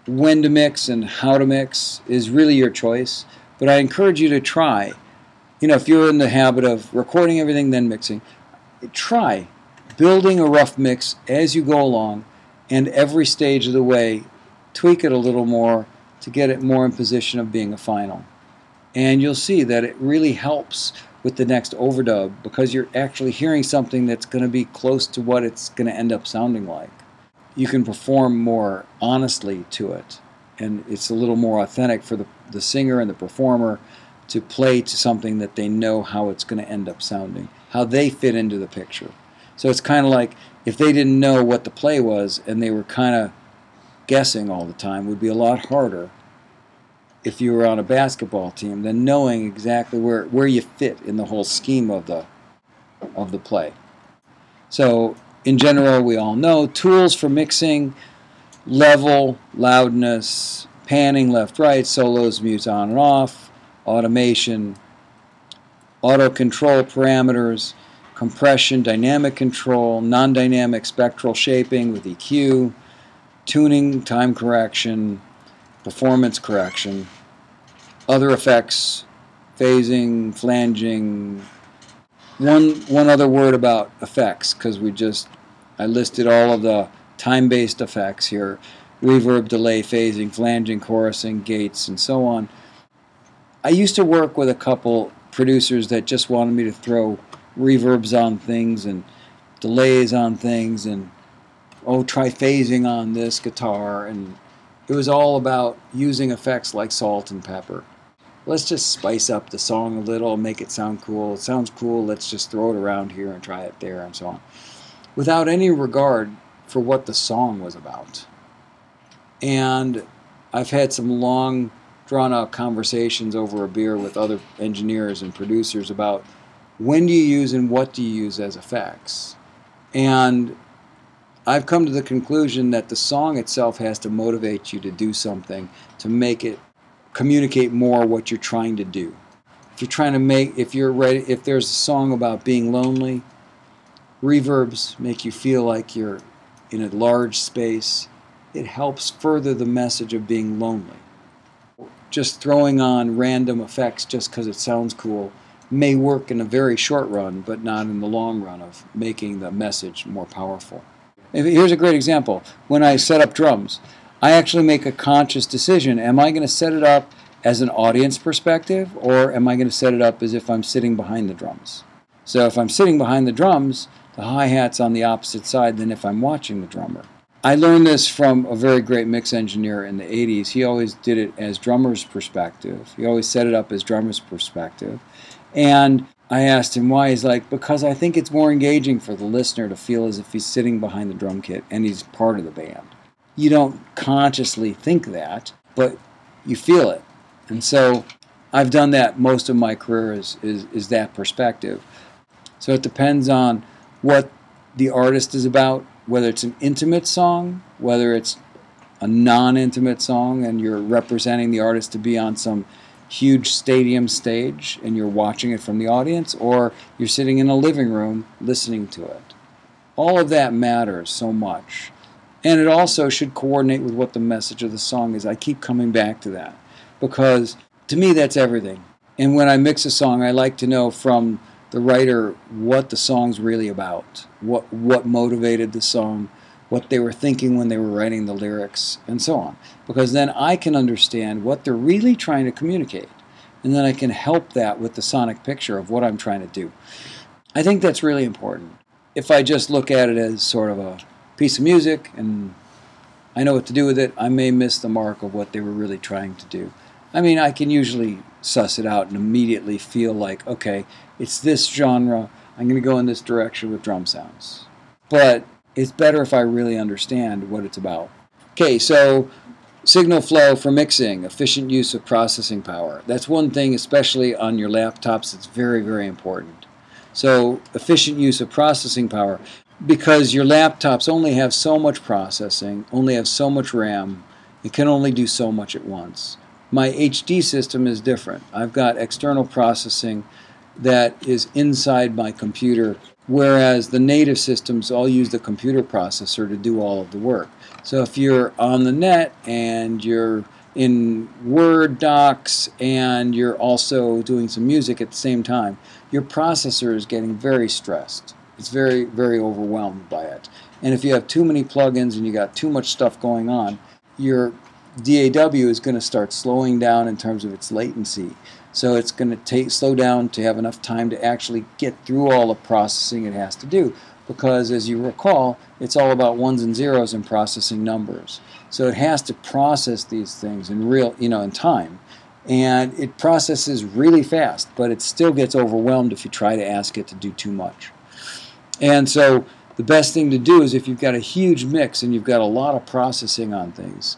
when to mix and how to mix is really your choice, but I encourage you to try. You know, if you're in the habit of recording everything then mixing, try building a rough mix as you go along, and every stage of the way tweak it a little more to get it more in position of being a final. And you'll see that it really helps with the next overdub, because you're actually hearing something that's going to be close to what it's going to end up sounding like. You can perform more honestly to it, and it's a little more authentic for the singer and the performer to play to something that they know how it's going to end up sounding, how they fit into the picture. So it's kind of like if they didn't know what the play was and they were kind of guessing all the time, it would be a lot harder if you were on a basketball team than knowing exactly where you fit in the whole scheme of the play. So in general, we all know tools for mixing: level, loudness, panning left, right, solos, mutes on and off, automation, auto control parameters, compression, dynamic control, non-dynamic spectral shaping with EQ, tuning, time correction, performance correction, other effects, phasing, flanging. One other word about effects, because I listed all of the time-based effects here: reverb, delay, phasing, flanging, chorusing, gates, and so on. I used to work with a couple producers that just wanted me to throw reverbs on things and delays on things and, oh, try phasing on this guitar, and it was all about using effects like salt and pepper. Let's just spice up the song a little, make it sound cool. It sounds cool, let's just throw it around here and try it there and so on, without any regard for what the song was about. And I've had some long, drawn-out conversations over a beer with other engineers and producers about when do you use and what do you use as effects. And I've come to the conclusion that the song itself has to motivate you to do something to make it communicate more what you're trying to do. If you're trying to if there's a song about being lonely, reverbs make you feel like you're in a large space. It helps further the message of being lonely. Just throwing on random effects just because it sounds cool may work in a very short run, but not in the long run of making the message more powerful. Here's a great example. When I set up drums, I actually make a conscious decision. Am I going to set it up as an audience perspective, or am I going to set it up as if I'm sitting behind the drums? So if I'm sitting behind the drums, the hi-hat's on the opposite side than if I'm watching the drummer. I learned this from a very great mix engineer in the 80s. He always did it as drummer's perspective. He always set it up as drummer's perspective. And I asked him why. He's like, because I think it's more engaging for the listener to feel as if he's sitting behind the drum kit and he's part of the band. You don't consciously think that, but you feel it. And so I've done that most of my career is that perspective. So it depends on what the artist is about, whether it's an intimate song, whether it's a non-intimate song and you're representing the artist to be on some huge stadium stage and you're watching it from the audience, or you're sitting in a living room listening to it. All of that matters so much. And it also should coordinate with what the message of the song is. I keep coming back to that because to me that's everything. And when I mix a song, I like to know from the writer what the song's really about, what motivated the song, what they were thinking when they were writing the lyrics, and so on. Because then I can understand what they're really trying to communicate. And then I can help that with the sonic picture of what I'm trying to do. I think that's really important. If I just look at it as sort of a piece of music and I know what to do with it, I may miss the mark of what they were really trying to do. I mean, I can usually suss it out and immediately feel like, okay, it's this genre, I'm going to go in this direction with drum sounds. But it's better if I really understand what it's about. Okay, so signal flow for mixing, efficient use of processing power. That's one thing, especially on your laptops, that's very, very important. So efficient use of processing power, because your laptops only have so much processing, only have so much RAM, it can only do so much at once. My HD system is different. I've got external processing that is inside my computer Whereas the native systems all use the computer processor to do all of the work. So if you're on the net and you're in Word docs and you're also doing some music at the same time, your processor is getting very stressed. It's very, very overwhelmed by it. And if you have too many plugins and you got too much stuff going on, your DAW is going to start slowing down in terms of its latency. So it's going to slow down to have enough time to actually get through all the processing it has to do. Because as you recall, it's all about ones and zeros and processing numbers. So it has to process these things in real, in time. And it processes really fast, but it still gets overwhelmed if you try to ask it to do too much. And so the best thing to do is, if you've got a huge mix and you've got a lot of processing on things,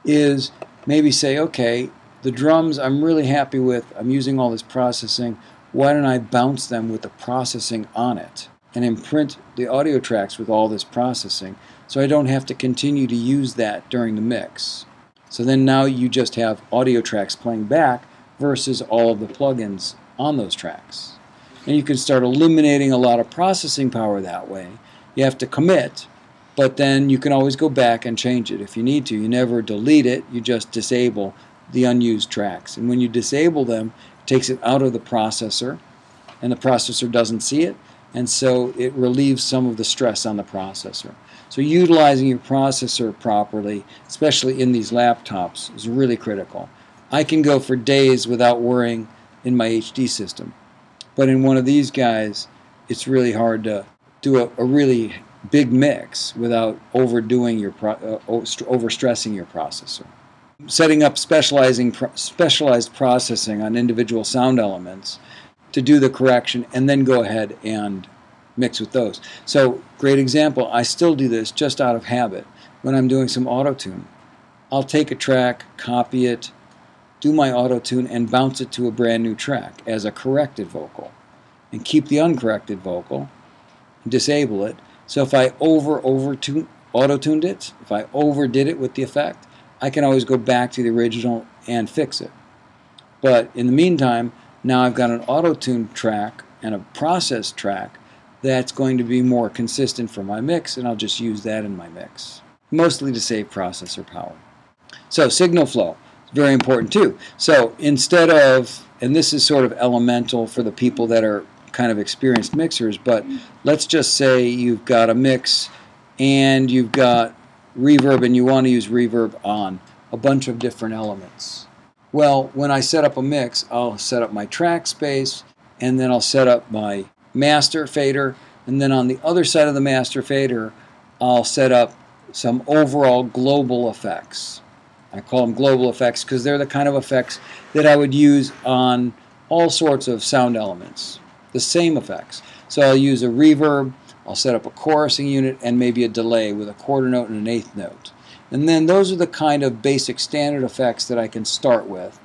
is maybe say, okay, the drums I'm really happy with, I'm using all this processing, why don't I bounce them with the processing on it and imprint the audio tracks with all this processing so I don't have to continue to use that during the mix. So then now you just have audio tracks playing back versus all of the plugins on those tracks. And you can start eliminating a lot of processing power that way. You have to commit, but then you can always go back and change it if you need to. You never delete it, you just disable the unused tracks. And when you disable them, it takes it out of the processor, and the processor doesn't see it, and so it relieves some of the stress on the processor. So utilizing your processor properly, especially in these laptops, is really critical. I can go for days without worrying in my HD system, but in one of these guys, it's really hard to do a really big mix without overdoing your overstressing your processor. Setting up specialized processing on individual sound elements to do the correction, and then go ahead and mix with those. So, great example, I still do this just out of habit when I'm doing some auto-tune. I'll take a track, copy it, do my auto-tune, and bounce it to a brand new track as a corrected vocal, and keep the uncorrected vocal, and disable it. So if I auto-tuned it, if I overdid it with the effect, I can always go back to the original and fix it. But in the meantime, now I've got an auto-tune track and a process track that's going to be more consistent for my mix, and I'll just use that in my mix, mostly to save processor power. So signal flow is very important too. So instead of, and this is sort of elemental for the people that are kind of experienced mixers, but let's just say you've got a mix and you've got reverb and you want to use reverb on a bunch of different elements. Well, when I set up a mix, I'll set up my track space, and then I'll set up my master fader, and then on the other side of the master fader, I'll set up some overall global effects. I call them global effects because they're the kind of effects that I would use on all sorts of sound elements, the same effects. So I'll use a reverb, I'll set up a chorusing unit, and maybe a delay with a quarter note and an eighth note. And then those are the kind of basic standard effects that I can start with.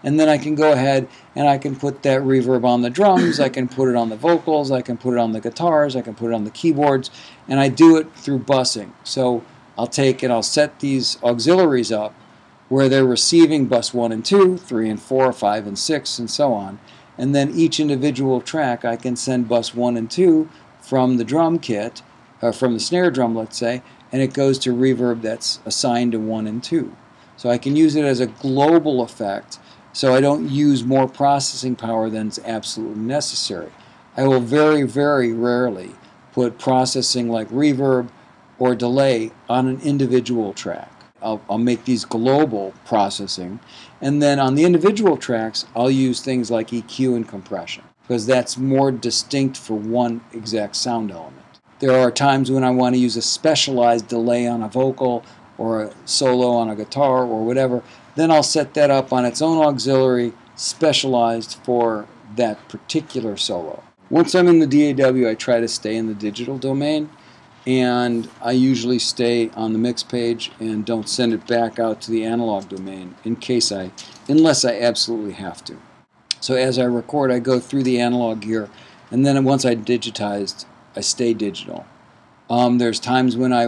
And then I can go ahead and I can put that reverb on the drums, I can put it on the vocals, I can put it on the guitars, I can put it on the keyboards, and I do it through busing. So I'll take and I'll set these auxiliaries up where they're receiving bus 1 and 2, 3 and 4, 5 and 6, and so on. And then each individual track I can send bus 1 and 2 from the drum kit, or from the snare drum, let's say, and it goes to reverb that's assigned to 1 and 2. So I can use it as a global effect, so I don't use more processing power than is absolutely necessary. I will very, very rarely put processing like reverb or delay on an individual track. I'll make these global processing, and then on the individual tracks I'll use things like EQ and compression, because that's more distinct for one exact sound element. There are times when I want to use a specialized delay on a vocal or a solo on a guitar or whatever, then I'll set that up on its own auxiliary specialized for that particular solo. Once I'm in the DAW, I try to stay in the digital domain, and I usually stay on the mix page and don't send it back out to the analog domain unless I absolutely have to. So as I record, I go through the analog gear, and then once I digitized, I stay digital. There's times when I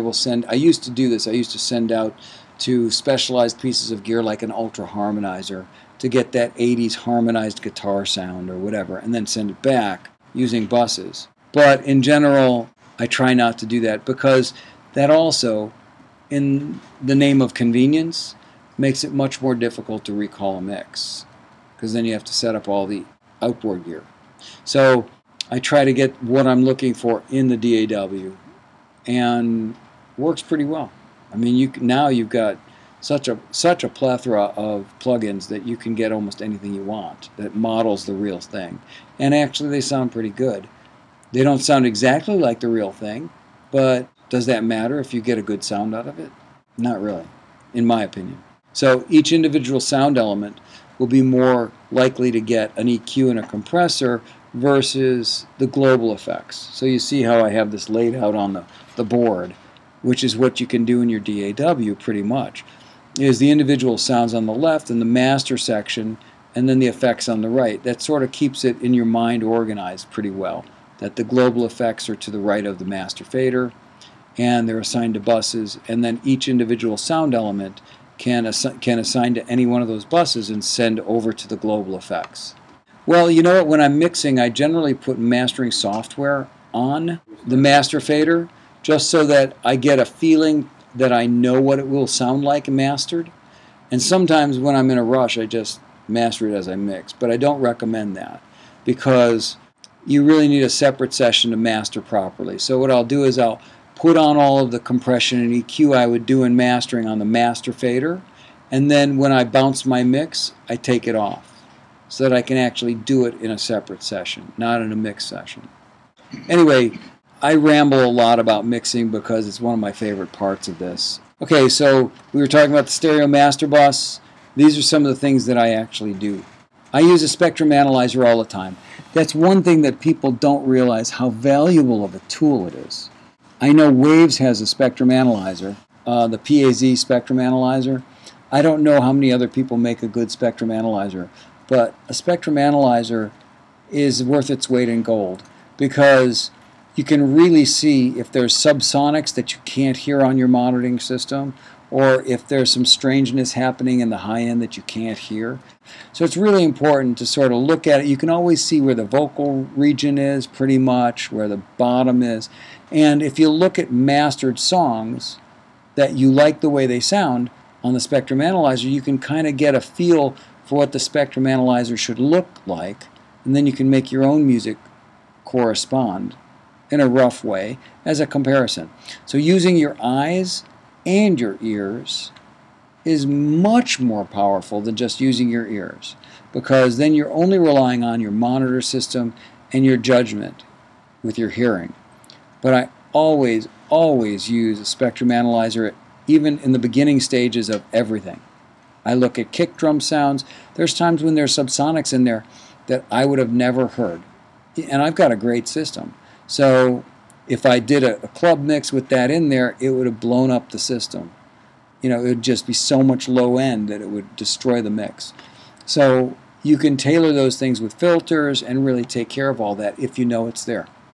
used to do this, I used to send out to specialized pieces of gear like an Ultra Harmonizer to get that 80s harmonized guitar sound or whatever, and then send it back using buses. But in general, I try not to do that because that also, in the name of convenience, makes it much more difficult to recall a mix, because then you have to set up all the outboard gear. So I try to get what I'm looking for in the DAW, and works pretty well. I mean, now you've got such a plethora of plugins that you can get almost anything you want that models the real thing, and actually they sound pretty good. They don't sound exactly like the real thing, but does that matter if you get a good sound out of it? Not really, in my opinion. So each individual sound element will be more likely to get an EQ and a compressor versus the global effects. So you see how I have this laid out on the board, which is what you can do in your DAW pretty much, is the individual sounds on the left and the master section, and then the effects on the right. That sort of keeps it in your mind organized pretty well, that the global effects are to the right of the master fader, and they're assigned to buses, and then each individual sound element can assign to any one of those buses and send over to the global effects. Well, you know what? When I'm mixing, I generally put mastering software on the master fader just so that I get a feeling that I know what it will sound like mastered. And sometimes when I'm in a rush, I just master it as I mix. But I don't recommend that because you really need a separate session to master properly. So what I'll do is I'll put on all of the compression and EQ I would do in mastering on the master fader, and then when I bounce my mix, I take it off so that I can actually do it in a separate session, not in a mix session. Anyway, I ramble a lot about mixing because it's one of my favorite parts of this. Okay, so we were talking about the stereo master bus. These are some of the things that I actually do. I use a spectrum analyzer all the time. That's one thing that people don't realize how valuable of a tool it is. I know Waves has a spectrum analyzer, the PAZ spectrum analyzer. I don't know how many other people make a good spectrum analyzer, but a spectrum analyzer is worth its weight in gold because you can really see if there's subsonics that you can't hear on your monitoring system, or if there's some strangeness happening in the high end that you can't hear. So it's really important to sort of look at it. You can always see where the vocal region is pretty much, where the bottom is. And if you look at mastered songs that you like the way they sound on the spectrum analyzer, you can kind of get a feel for what the spectrum analyzer should look like, and then you can make your own music correspond in a rough way as a comparison. So using your eyes and your ears is much more powerful than just using your ears, because then you're only relying on your monitor system and your judgment with your hearing. But I always use a spectrum analyzer, even in the beginning stages of everything. I look at kick drum sounds. There's times when there's subsonics in there that I would have never heard. And I've got a great system. So if I did a club mix with that in there, it would have blown up the system. You know, it would just be so much low end that it would destroy the mix. So you can tailor those things with filters and really take care of all that if you know it's there.